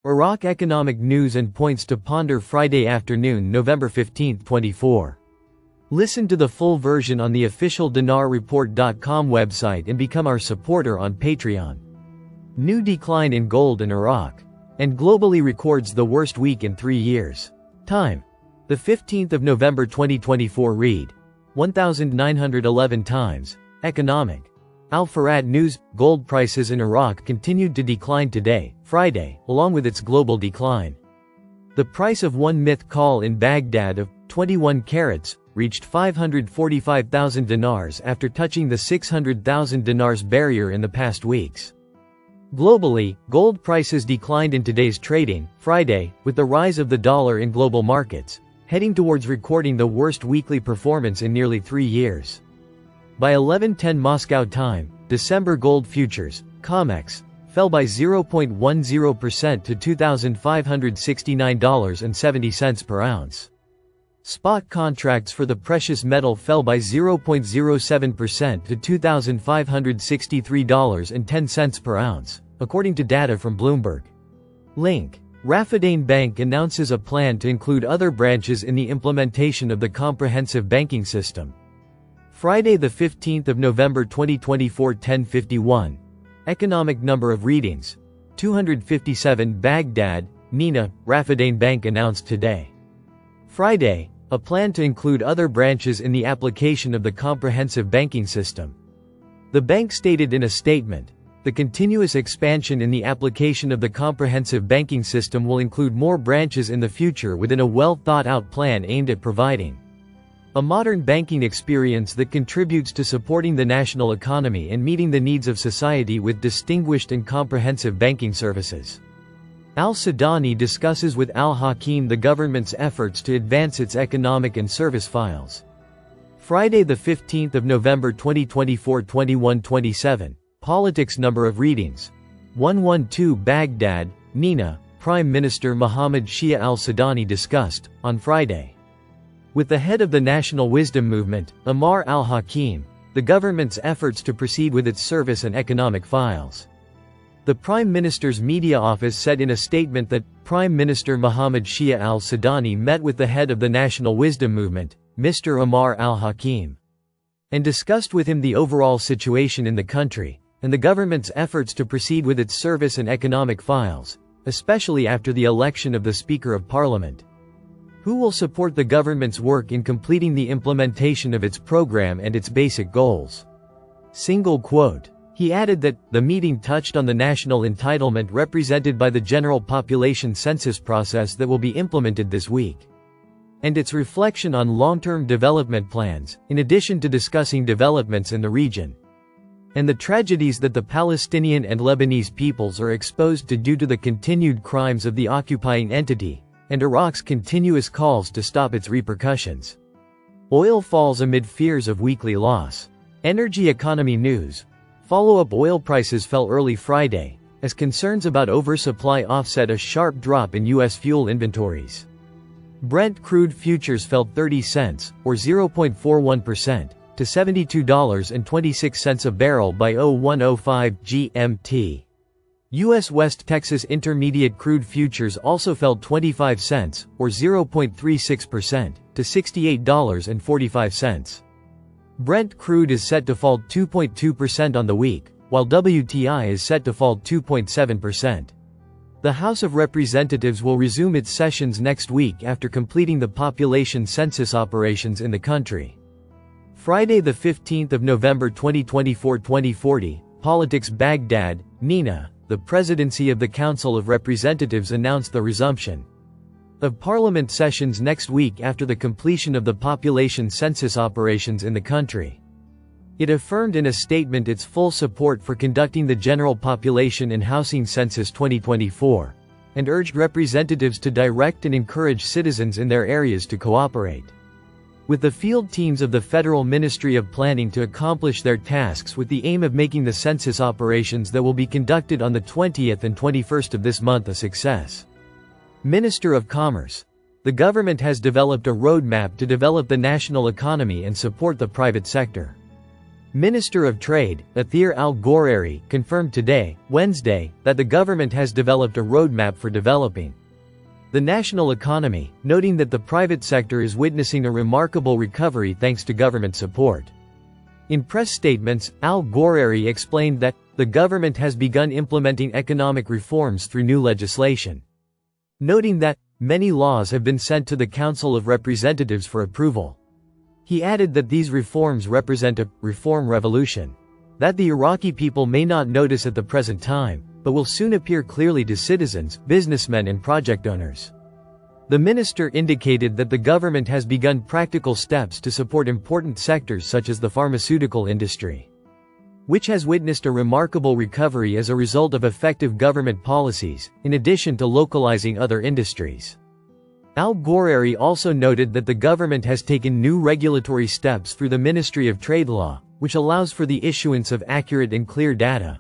Iraq economic news and points to ponder Friday afternoon, November 15, 24. Listen to the full version on the official dinarreport.com website and become our supporter on Patreon. New decline in gold in Iraq. And globally records the worst week in 3 years. Time: the 15th of November 2024. Read 1911 times. Economic. Al-Farad News. Gold prices in Iraq continued to decline today, Friday, along with its global decline. The price of one myth call in Baghdad of 21 carats reached 545,000 dinars after touching the 600,000 dinars barrier in the past weeks. Globally, gold prices declined in today's trading, Friday, with the rise of the dollar in global markets, heading towards recording the worst weekly performance in nearly 3 years. By 11:10 Moscow time, December gold futures, COMEX, fell by 0.10% to $2,569.70 per ounce. Spot contracts for the precious metal fell by 0.07% to $2,563.10 per ounce, according to data from Bloomberg. Link. Raffidain Bank announces a plan to include other branches in the implementation of the comprehensive banking system. Friday the 15th of November 2024, 10:51. Economic number of readings: 257. Baghdad, Nina, Raffidain Bank announced today, Friday, a plan to include other branches in the application of the comprehensive banking system. The bank stated in a statement, the continuous expansion in the application of the comprehensive banking system will include more branches in the future within a well-thought-out plan aimed at providing a modern banking experience that contributes to supporting the national economy and meeting the needs of society with distinguished and comprehensive banking services. Al-Sudani discusses with Al-Hakim the government's efforts to advance its economic and service files. Friday the 15th of November 2024, 21:27. Politics number of readings: 112. Baghdad, Nina, Prime Minister Mohammed Shia al-Sudani discussed, on Friday, with the head of the National Wisdom Movement, Ammar al-Hakim, the government's efforts to proceed with its service and economic files. The Prime Minister's media office said in a statement that Prime Minister Mohammed Shia al-Sudani met with the head of the National Wisdom Movement, Mr. Ammar al-Hakim, and discussed with him the overall situation in the country, and the government's efforts to proceed with its service and economic files, especially after the election of the Speaker of Parliament, who will support the government's work in completing the implementation of its program and its basic goals. Single quote. He added that, the meeting touched on the national entitlement represented by the general population census process that will be implemented this week, and its reflection on long-term development plans, in addition to discussing developments in the region, and the tragedies that the Palestinian and Lebanese peoples are exposed to due to the continued crimes of the occupying entity, and Iraq's continuous calls to stop its repercussions. Oil falls amid fears of weekly loss. Energy economy news. Follow-up: oil prices fell early Friday, as concerns about oversupply offset a sharp drop in U.S. fuel inventories. Brent crude futures fell 30 cents, or 0.41%, to $72.26 a barrel by 01:05 GMT. U.S. West Texas Intermediate crude futures also fell 25 cents, or 0.36%, to $68.45. Brent crude is set to fall 2.2% on the week, while WTI is set to fall 2.7%. The House of Representatives will resume its sessions next week after completing the population census operations in the country. Friday the 15th of November 2024, 2040. Politics. Baghdad, Nina, the presidency of the Council of Representatives announced the resumption of parliament sessions next week after the completion of the population census operations in the country. It affirmed in a statement its full support for conducting the General Population and Housing Census 2024, and urged representatives to direct and encourage citizens in their areas to cooperate with the field teams of the Federal Ministry of Planning to accomplish their tasks with the aim of making the census operations that will be conducted on the 20th and 21st of this month a success. Minister of Commerce. The government has developed a roadmap to develop the national economy and support the private sector. Minister of Trade, Athir Al-Ghorairy, confirmed today, Wednesday, that the government has developed a roadmap for developing the national economy, noting that the private sector is witnessing a remarkable recovery thanks to government support. In press statements, Al-Ghorairy explained that the government has begun implementing economic reforms through new legislation, noting that many laws have been sent to the Council of Representatives for approval. He added that these reforms represent a reform revolution that the Iraqi people may not notice at the present time, but will soon appear clearly to citizens, businessmen and project owners. The minister indicated that the government has begun practical steps to support important sectors such as the pharmaceutical industry, which has witnessed a remarkable recovery as a result of effective government policies, in addition to localizing other industries. Al-Ghorairy also noted that the government has taken new regulatory steps through the Ministry of Trade Law, which allows for the issuance of accurate and clear data,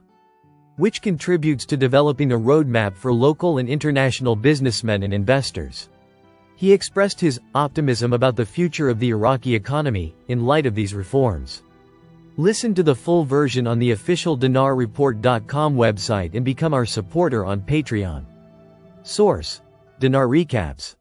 which contributes to developing a roadmap for local and international businessmen and investors. He expressed his optimism about the future of the Iraqi economy, in light of these reforms. Listen to the full version on the official dinarreport.com website and become our supporter on Patreon. Source: Dinar Recaps.